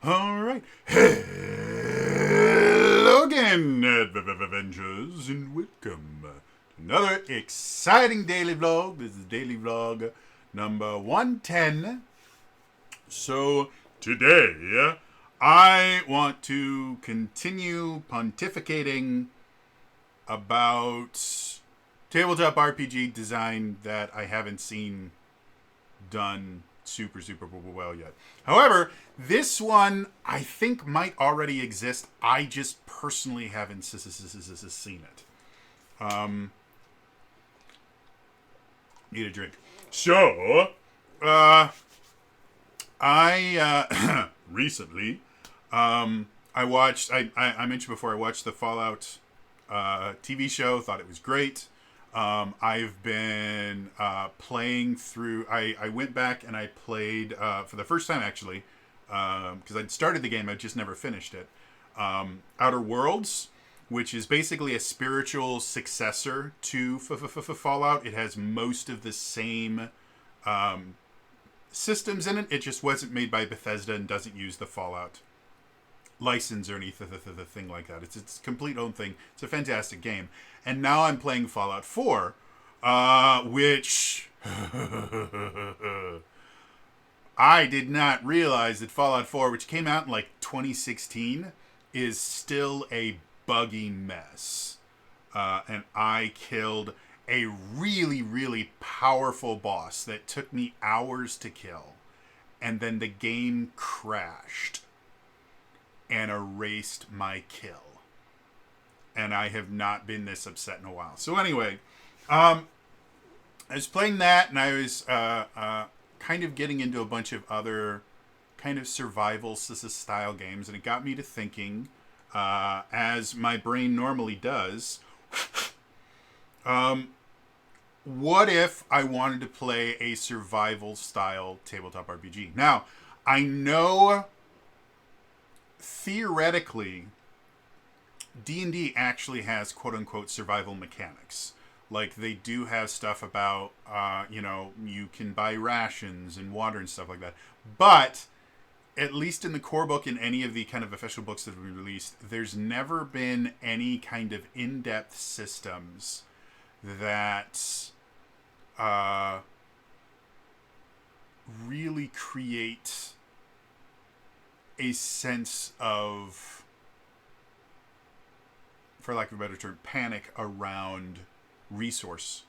All right. Hello again, Avengers, and welcome to another exciting daily vlog. This is daily vlog number 110. So, today, I want to continue pontificating about tabletop RPG design that I haven't seen done super well yet. However, this one I think might already exist. I just personally haven't seen it. Need a drink. So, I recently I watched. I mentioned before I watched the Fallout TV show. Thought it was great. I've been playing through. I went back and I played for the first time actually because I'd started the game. I just never finished it. Outer Worlds, which is basically a spiritual successor to Fallout. It has most of the same systems in it. It just wasn't made by Bethesda and doesn't use the Fallout license or anything like that. It's its complete own thing. It's a fantastic game. And now I'm playing Fallout 4, which I did not realize that Fallout 4, which came out in like 2016, is still a buggy mess. And I killed a really powerful boss that took me hours to kill. And then the game crashed and erased my kill. And I have not been this upset in a while. So anyway, I was playing that, and I was kind of getting into a bunch of other kind of survival style games, and it got me to thinking, as my brain normally does, what if I wanted to play a survival style tabletop RPG? Now, I know theoretically D&D actually has quote-unquote survival mechanics. Like, they do have stuff about, you can buy rations and water and stuff like that. But, at least in the core book and any of the kind of official books that have been released, there's never been any kind of in-depth systems that really create a sense of, for lack of a better term, panic around resources.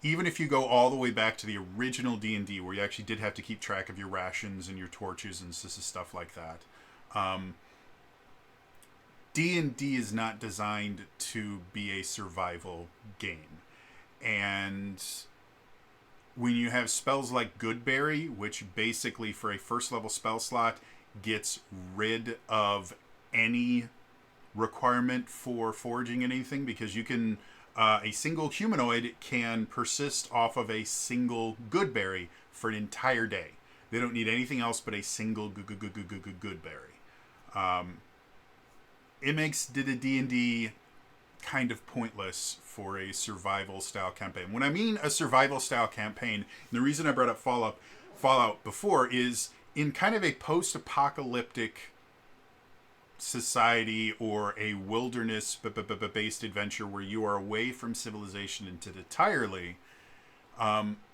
Even if you go all the way back to the original D&D, where you actually did have to keep track of your rations and your torches and stuff like that, D&D is not designed to be a survival game. And when you have spells like Goodberry, which basically for a first level spell slot gets rid of any requirement for foraging anything, because you can a single humanoid can persist off of a single Goodberry for an entire day. They don't need anything else but a single Goodberry. It makes the D&D kind of pointless for a survival style campaign. When I mean a survival style campaign, and the reason I brought up Fallout before is in kind of a post-apocalyptic society or a wilderness based adventure where you are away from civilization entirely.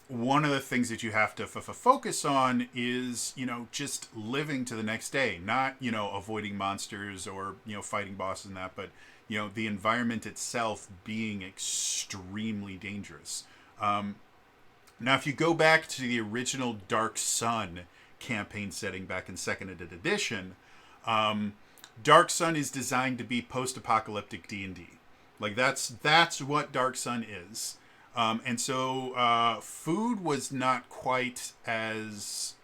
One of the things that you have to focus on is, just living to the next day, not, avoiding monsters or, fighting bosses and that, but, the environment itself being extremely dangerous. Now, if you go back to the original Dark Sun campaign setting back in 2nd edition, Dark Sun is designed to be post-apocalyptic D&D. Like, that's what Dark Sun is. And so food was not quite as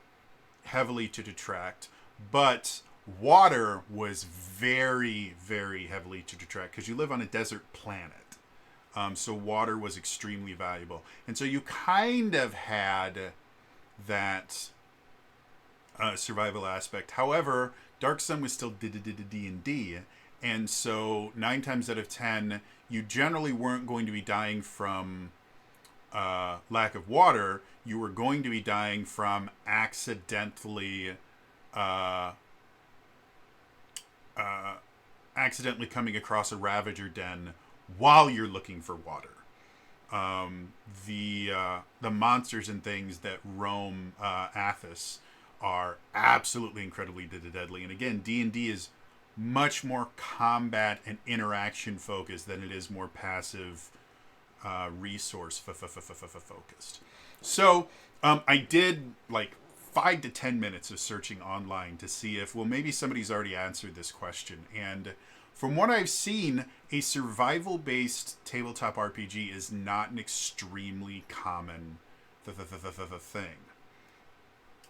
heavily to detract, but water was very heavily to detract, because you live on a desert planet. So water was extremely valuable. And so you kind of had that survival aspect. However, Dark Sun was still D&D, and so 9 times out of 10, you generally weren't going to be dying from lack of water. You were going to be dying from accidentally uh, accidentally coming across a Ravager den while you're looking for water. The monsters and things that roam Athos are absolutely incredibly deadly. And again, D&D is much more combat and interaction focused than it is more passive resource focused. So I did like 5 to 10 minutes of searching online to see if, well, maybe somebody's already answered this question. And from what I've seen, a survival based tabletop RPG is not an extremely common thing.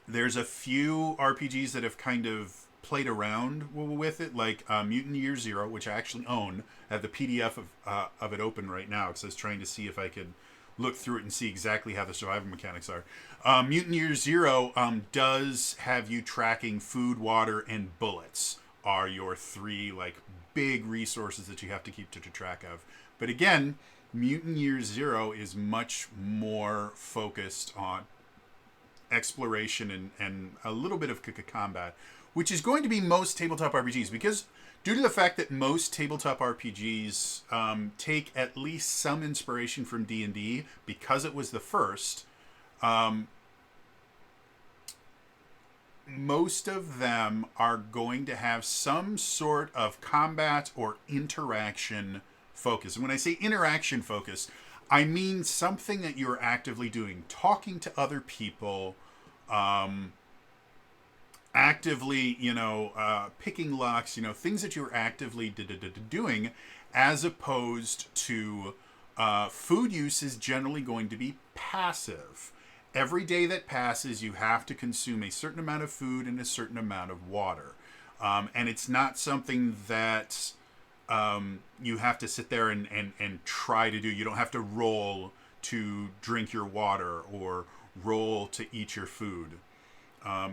There's a few RPGs that have kind of played around with it, like Mutant Year Zero, which I actually own. I have the PDF of it open right now because I was trying to see if I could look through it and see exactly how the survival mechanics are. Mutant Year Zero does have you tracking food, water, and bullets are your three like big resources that you have to keep to track of. But again, Mutant Year Zero is much more focused on exploration and a little bit of combat, which is going to be most tabletop RPGs, because due to the fact that most tabletop RPGs take at least some inspiration from D&D because it was the first, most of them are going to have some sort of combat or interaction focus. And when I say interaction focus, I mean something that you're actively doing, talking to other people, actively, picking locks, things that you're actively doing, as opposed to food use is generally going to be passive. Every day that passes, you have to consume a certain amount of food and a certain amount of water. And it's not something that you have to sit there and try to do. You don't have to roll to drink your water or roll to eat your food.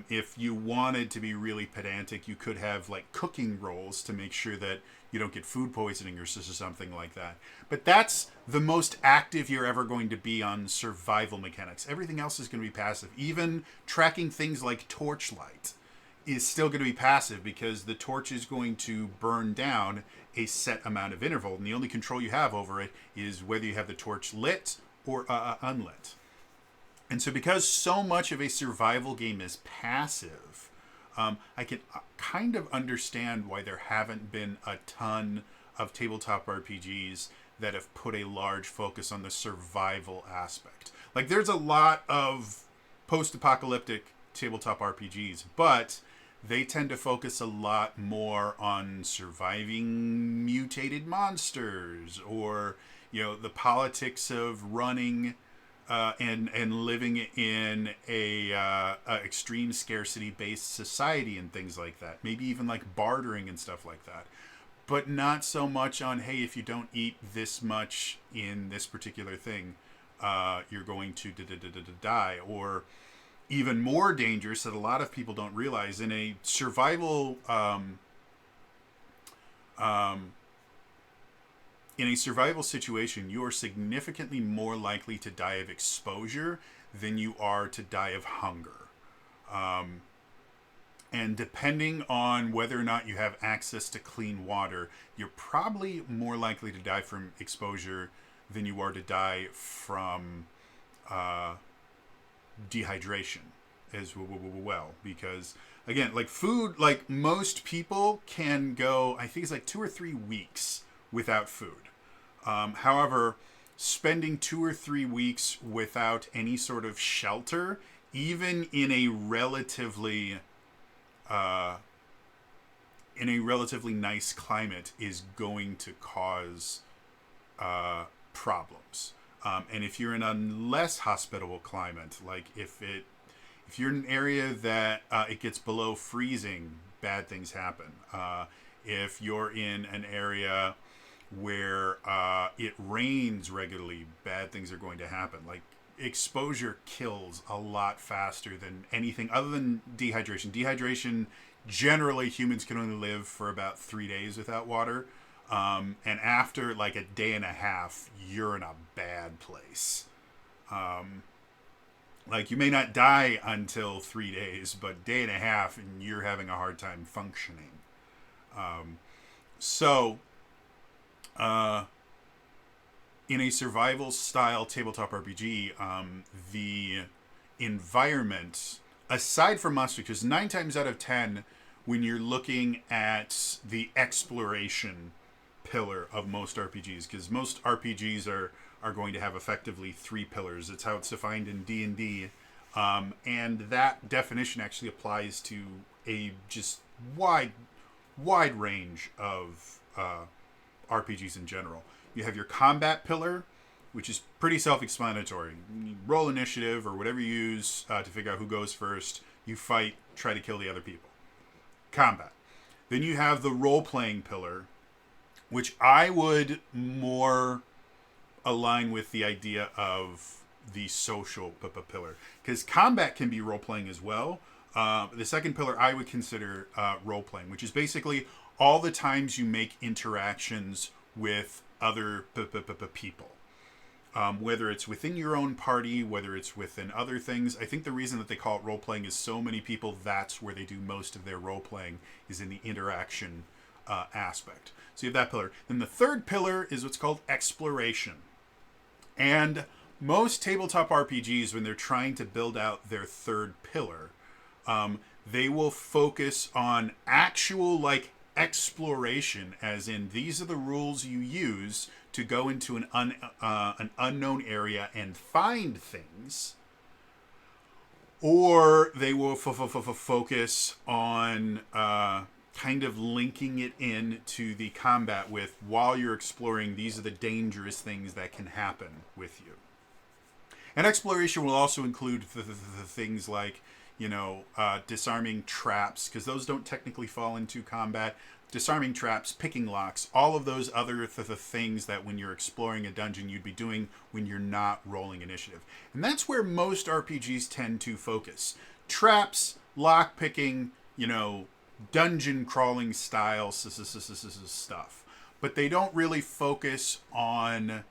If you wanted to be really pedantic, you could have like cooking rolls to make sure that you don't get food poisoning or something like that. But that's the most active you're ever going to be on survival mechanics. Everything else is going to be passive. Even tracking things like torchlight is still going to be passive, because the torch is going to burn down a set amount of interval, and the only control you have over it is whether you have the torch lit or unlit. And so because so much of a survival game is passive, I can kind of understand why there haven't been a ton of tabletop RPGs that have put a large focus on the survival aspect. Like, there's a lot of post-apocalyptic tabletop RPGs, but they tend to focus a lot more on surviving mutated monsters, or, the politics of running and living in a extreme scarcity based society and things like that. Maybe even like bartering and stuff like that. But not so much on, hey, if you don't eat this much in this particular thing, you're going to die. Or even more dangerous, that a lot of people don't realize, in a survival situation, you are significantly more likely to die of exposure than you are to die of hunger. And depending on whether or not you have access to clean water, you're probably more likely to die from exposure than you are to die from dehydration as well. Because, again, like food, like most people can go, I think it's like 2 or 3 weeks without food. However, spending 2 or 3 weeks without any sort of shelter, even in a relatively nice climate, is going to cause problems. And if you're in a less hospitable climate, like if you're in an area that it gets below freezing, bad things happen. If you're in an area where it rains regularly, bad things are going to happen. Like, exposure kills a lot faster than anything other than dehydration. Dehydration, generally humans can only live for about 3 days without water. And after like a day and a half, you're in a bad place. Like, you may not die until 3 days, but day and a half, and you're having a hard time functioning. So, in a survival style tabletop RPG, the environment, aside from monsters, because 9 times out of 10, when you're looking at the exploration pillar of most RPGs, because most RPGs are going to have effectively 3 pillars. It's how it's defined in D&D, and that definition actually applies to a just wide range of RPGs in general. You have your combat pillar, which is pretty self-explanatory. You roll initiative or whatever you use to figure out who goes first. You fight, try to kill the other people. Combat. Then you have the role-playing pillar, which I would more align with the idea of the social pillar, because combat can be role-playing as well. The second pillar I would consider role-playing, which is basically all the times you make interactions with other people. Whether it's within your own party, whether it's within other things. I think the reason that they call it role-playing is so many people, that's where they do most of their role-playing, is in the interaction aspect. So you have that pillar. Then the third pillar is what's called exploration. And most tabletop RPGs, when they're trying to build out their third pillar, they will focus on actual, like, exploration, as in these are the rules you use to go into an unknown area and find things, or they will focus on kind of linking it in to the combat with, while you're exploring, these are the dangerous things that can happen with you. And exploration will also include the things like, disarming traps, because those don't technically fall into combat. Disarming traps, picking locks, all of those other things that when you're exploring a dungeon you'd be doing when you're not rolling initiative. And that's where most RPGs tend to focus. Traps, lock picking, dungeon crawling style stuff. But they don't really focus on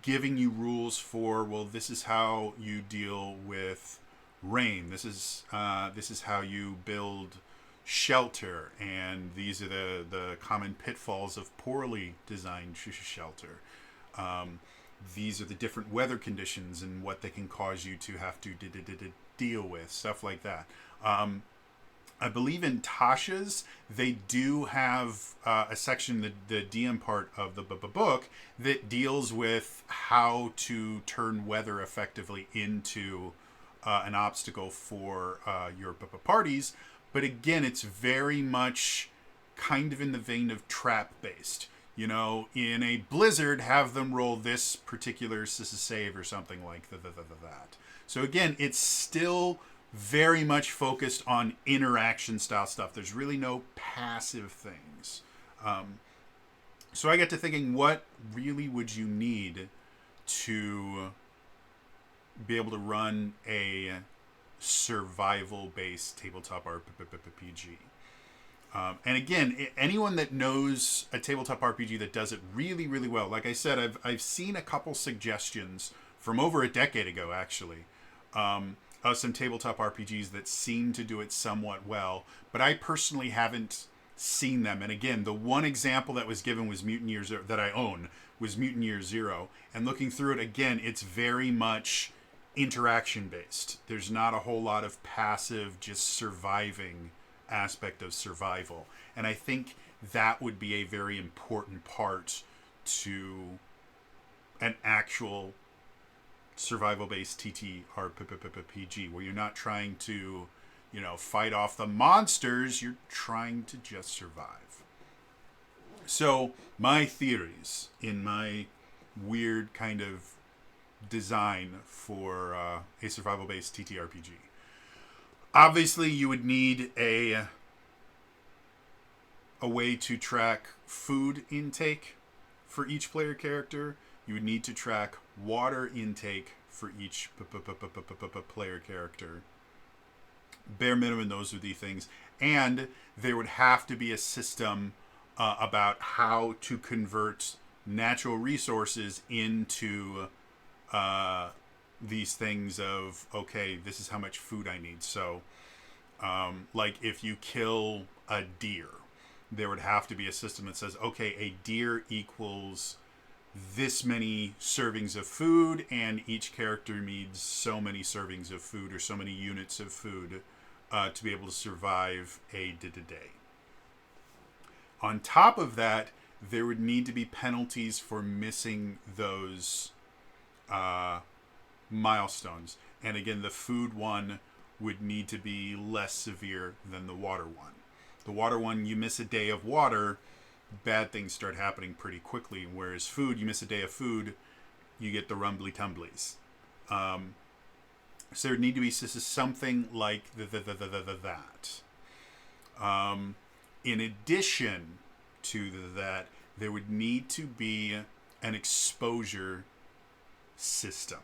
giving you rules for, well, this is how you deal with rain. This is how you build shelter, and these are the common pitfalls of poorly designed shelter. These are the different weather conditions and what they can cause you to have to deal with, stuff like that. I believe in Tasha's, they do have a section, the DM part of the book, that deals with how to turn weather effectively into an obstacle for your parties. But again, it's very much kind of in the vein of trap-based. In a blizzard, have them roll this particular save or something like that. So again, it's still very much focused on interaction-style stuff. There's really no passive things. So I get to thinking, what really would you need to be able to run a survival-based tabletop RPG? And again, anyone that knows a tabletop RPG that does it really, really well, like I said, I've seen a couple suggestions from over a decade ago, actually, of some tabletop RPGs that seem to do it somewhat well, but I personally haven't seen them. And again, the one example that was given was Mutant Year Zero, that I own, was Mutant Year Zero. And looking through it again, it's very much interaction based. There's not a whole lot of passive, just surviving aspect of survival. And I think that would be a very important part to an actual survival based TTRPG, where you're not trying to, fight off the monsters, you're trying to just survive. So my theories in my weird kind of design for a survival-based TTRPG. Obviously, you would need a way to track food intake for each player character. You would need to track water intake for each player character. Bare minimum, those are the things. And there would have to be a system about how to convert natural resources into these things of, okay, this is how much food I need. So, like if you kill a deer, there would have to be a system that says, okay, a deer equals this many servings of food, and each character needs so many servings of food or so many units of food to be able to survive a day. On top of that, there would need to be penalties for missing those milestones. And again, the food one would need to be less severe than the water one. The water one, you miss a day of water, bad things start happening pretty quickly. Whereas food, you miss a day of food, you get the rumbly tumblies. So there would need to be something like that. In addition to that, there would need to be an exposure system.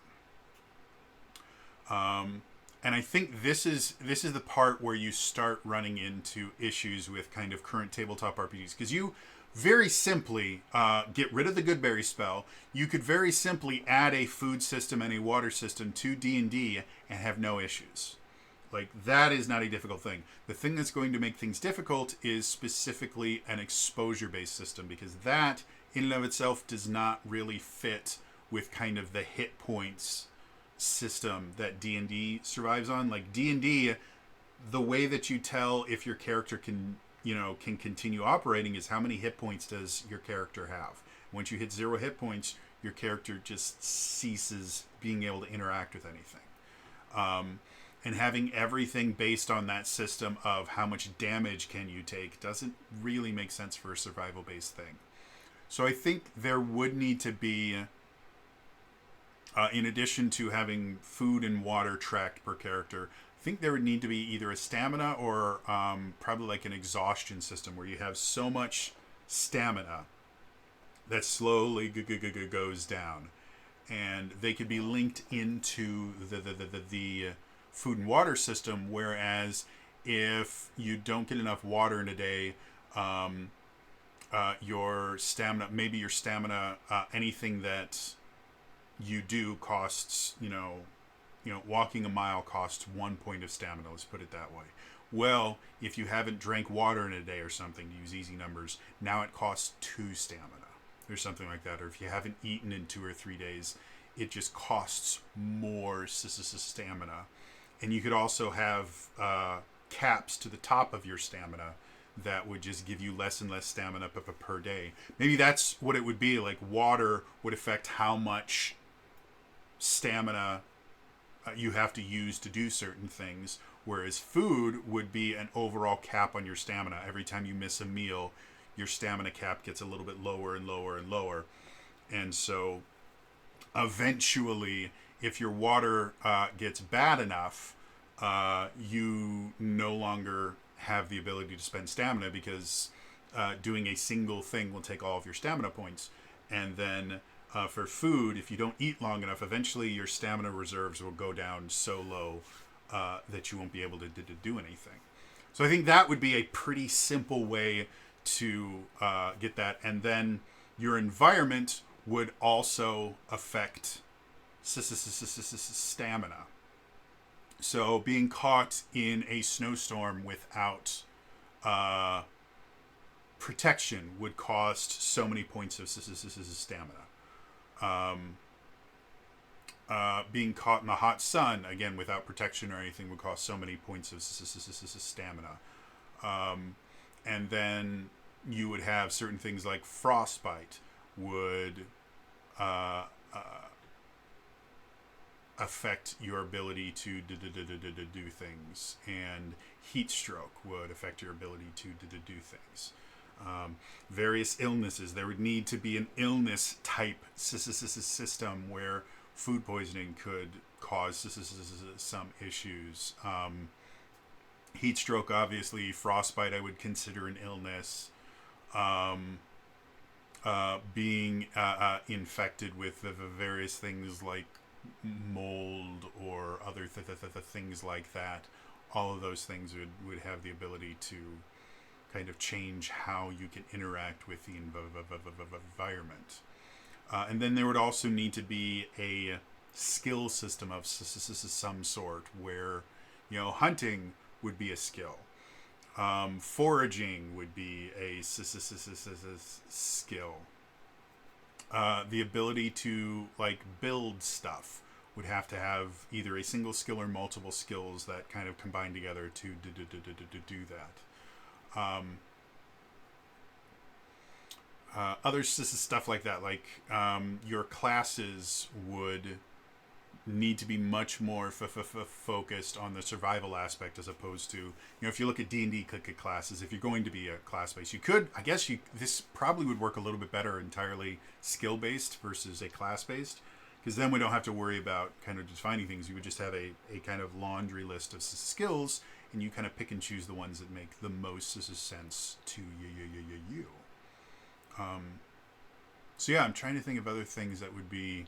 And I think this is the part where you start running into issues with kind of current tabletop RPGs, because you very simply get rid of the Goodberry spell. You could very simply add a food system and a water system to D&D and have no issues. Like, that is not a difficult thing. The thing that's going to make things difficult is specifically an exposure-based system, because that, in and of itself, does not really fit with kind of the hit points system that D&D survives on. Like, D&D, the way that you tell if your character can continue operating is how many hit points does your character have. Once you hit 0 hit points, your character just ceases being able to interact with anything. And having everything based on that system of how much damage can you take doesn't really make sense for a survival-based thing. So I think there would need to be, in addition to having food and water tracked per character, I think there would need to be either a stamina or probably like an exhaustion system where you have so much stamina that slowly goes down. And they could be linked into the food and water system, whereas if you don't get enough water in a day, your stamina, anything that you do costs, walking a mile costs 1 point of stamina, let's put it that way. Well, if you haven't drank water in a day or something, to use easy numbers, now it costs 2 stamina or something like that. Or if you haven't eaten in 2 or 3 days, it just costs more stamina. And you could also have caps to the top of your stamina that would just give you less and less stamina per day. Maybe that's what it would be. Like, water would affect how much stamina you have to use to do certain things, whereas food would be an overall cap on your stamina. Every time you miss a meal, your stamina cap gets a little bit lower and lower and lower. And so eventually, if your water gets bad enough, you no longer have the ability to spend stamina, because doing a single thing will take all of your stamina points. And then for food, if you don't eat long enough, eventually your stamina reserves will go down so low that you won't be able to do anything. So I think that would be a pretty simple way to get that. And then your environment would also affect stamina. So being caught in a snowstorm without protection would cost so many points of stamina. Being caught in the hot sun, again, without protection or anything, would cost so many points of stamina. And then you would have certain things like frostbite would affect your ability to do things, and heat stroke would affect your ability to do things. Various illnesses, there would need to be an illness type system where food poisoning could cause some issues. Heat stroke, obviously. Frostbite, I would consider an illness. Being infected with the various things like mold or other things like that, all of those things would have the ability to kind of change how you can interact with the environment. And then there would also need to be a skill system of some sort, where hunting would be a skill, foraging would be a skill. The ability to like build stuff would have to have either a single skill or multiple skills that kind of combine together to do that. Other stuff like that, like your classes would need to be much more focused on the survival aspect, as opposed to, if you look at D&D classes, if you're going to be a class based, this probably would work a little bit better entirely skill based versus a class based, because then we don't have to worry about kind of defining things. You would just have a kind of laundry list of skills, and you kind of pick and choose the ones that make the most sense to you. So yeah, I'm trying to think of other things that would be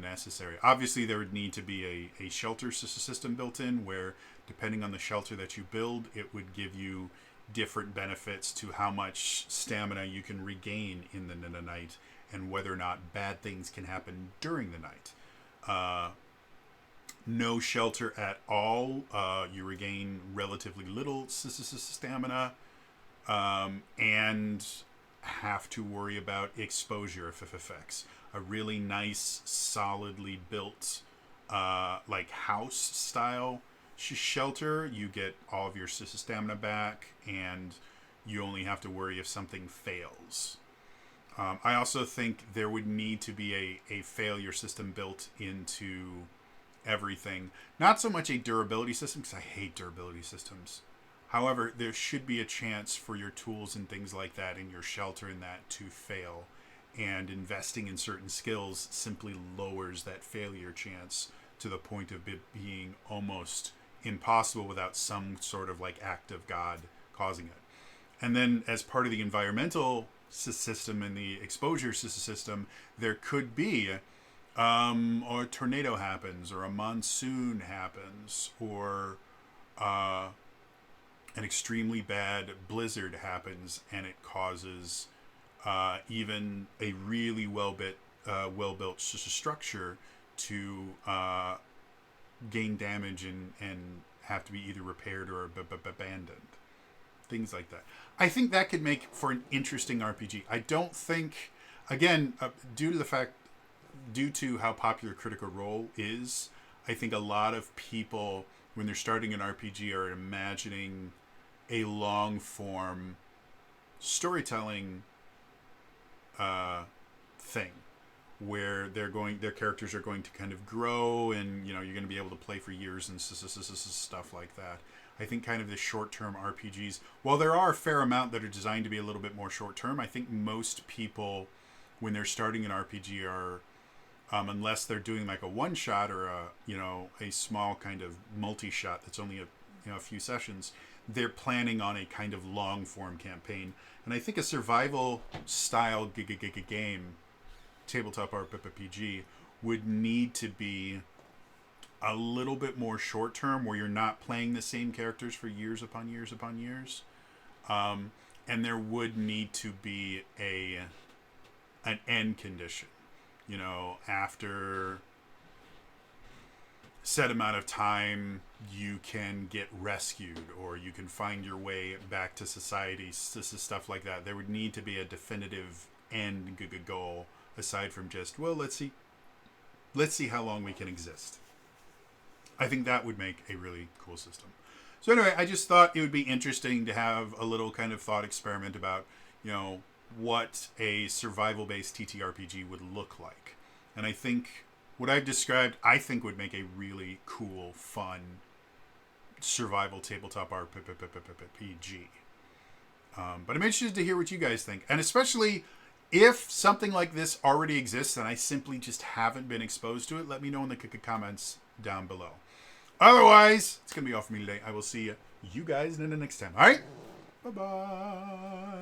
necessary. Obviously, there would need to be a shelter system built in, where depending on the shelter that you build, it would give you different benefits to how much stamina you can regain in the night, and whether or not bad things can happen during the night. No shelter at all, you regain relatively little stamina, and have to worry about exposure effects. A really nice, solidly built, like house style shelter, you get all of your stamina back, and you only have to worry if something fails. I also think there would need to be a failure system built into everything. Not so much a durability system, because I hate durability systems. However, there should be a chance for your tools and things like that in your shelter and that to fail. And investing in certain skills simply lowers that failure chance to the point of it being almost impossible without some sort of like act of God causing it. And then as part of the environmental system and the exposure system, there could be or a tornado happens, or a monsoon happens, or an extremely bad blizzard happens, and it causes even a really well-built structure to gain damage and have to be either repaired or abandoned. Things like that. I think that could make for an interesting RPG. I don't think, again, due to how popular Critical Role is, I think a lot of people, when they're starting an RPG, are imagining a long-form storytelling thing, where their characters are going to kind of grow, and you're going to be able to play for years and stuff like that. I think kind of the short-term RPGs, while there are a fair amount that are designed to be a little bit more short-term, I think most people, when they're starting an RPG, are unless they're doing like a one-shot or a small kind of multi-shot that's only a few sessions, they're planning on a kind of long-form campaign. And I think a survival style game, tabletop RPG, would need to be a little bit more short-term, where you're not playing the same characters for years upon years upon years. And there would need to be an end condition. After set amount of time, you can get rescued, or you can find your way back to society, stuff like that. There would need to be a definitive end goal, aside from just, well, let's see how long we can exist. I think that would make a really cool system. So anyway, I just thought it would be interesting to have a little kind of thought experiment about, what a survival-based TTRPG would look like. And I think what I've described, would make a really cool, fun survival tabletop RPG. But I'm interested to hear what you guys think. And especially if something like this already exists and I simply just haven't been exposed to it, let me know in the comments down below. Otherwise, it's going to be all for me today. I will see you guys in the next time. All right? Bye-bye.